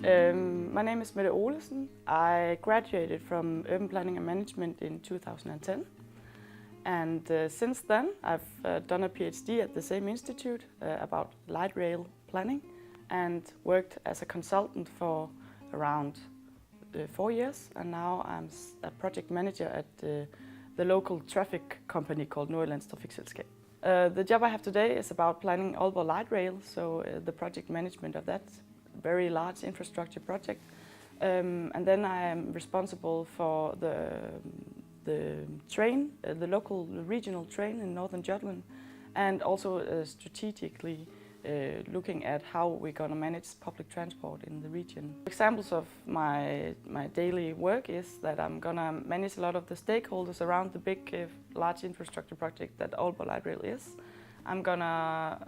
My name is Mette. I graduated from Urban Planning and Management in 2010. And since then I've done a PhD at the same institute about light rail planning and worked as a consultant for around 4 years. And now I'm a project manager at the local traffic company called Nordjyllands Trafikselskab. The job I have today is about planning Aalborg light rail, so the project management of that very large infrastructure project. And then I am responsible for the train, the local regional train in northern Jutland, and also strategically looking at how we're going to manage public transport in the region. Examples of my daily work is that I'm going to manage a lot of the stakeholders around the big, large infrastructure project that Aalborg Light Rail is. I'm going to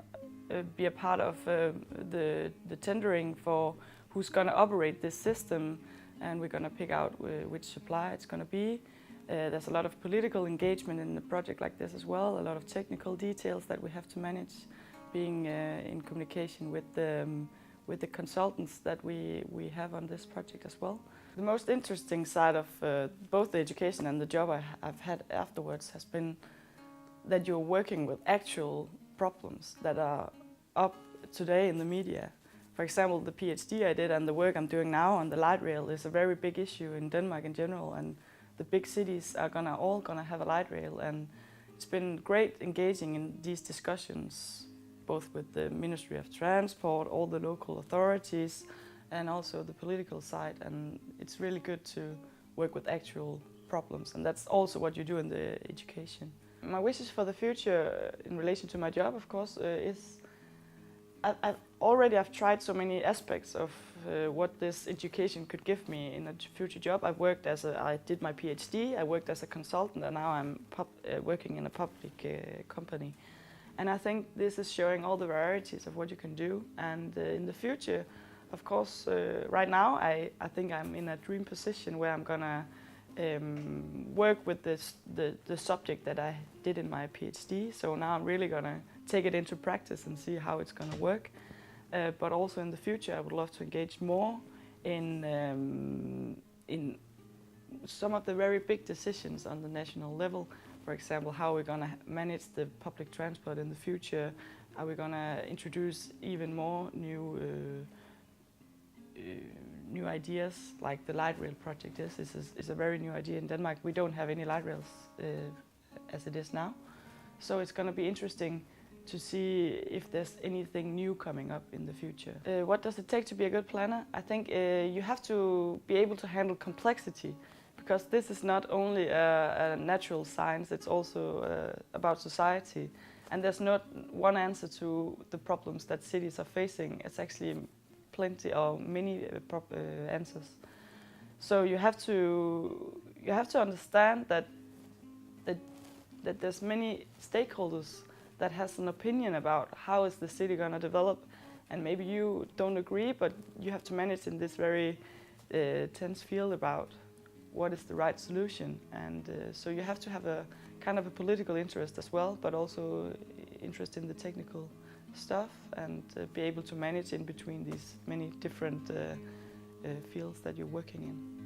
be a part of the tendering for who's going to operate this system, and we're going to pick out which supplier it's going to be. There's a lot of political engagement in a project like this as well, a lot of technical details that we have to manage, being in communication with the consultants that we have on this project as well. The most interesting side of both the education and the job I've had afterwards has been that you're working with actual problems that are up today in the media. For example, the PhD I did and the work I'm doing now on the light rail is a very big issue in Denmark in general, and the big cities are all gonna have a light rail, and it's been great engaging in these discussions, both with the Ministry of Transport, all the local authorities, and also the political side, and it's really good to work with actual problems, and that's also what you do in the education. My wishes for the future in relation to my job, of course, is I've tried so many aspects of what this education could give me in a future job. I did my PhD, I worked as a consultant, and now I'm working in a public company. And I think this is showing all the varieties of what you can do. And in the future, of course, right now I think I'm in a dream position where I'm gonna work with the subject that I did in my PhD. So now I'm really gonna take it into practice and see how it's gonna work. But also in the future, I would love to engage more in some of the very big decisions on the national level. For example, how we're going to manage the public transport in the future. Are we going to introduce even more new ideas, like the light rail project is? This is a very new idea in Denmark. We don't have any light rails as it is now. So it's going to be interesting to see if there's anything new coming up in the future. What does it take to be a good planner? I think you have to be able to handle complexity, because this is not only a natural science, it's also about society. And there's not one answer to the problems that cities are facing. It's actually plenty or many answers. So you have to understand that there's many stakeholders that has an opinion about how is the city going to develop, and maybe you don't agree, but you have to manage in this very tense field about what is the right solution. And so you have to have a kind of a political interest as well, but also interest in the technical stuff, and be able to manage in between these many different fields that you're working in.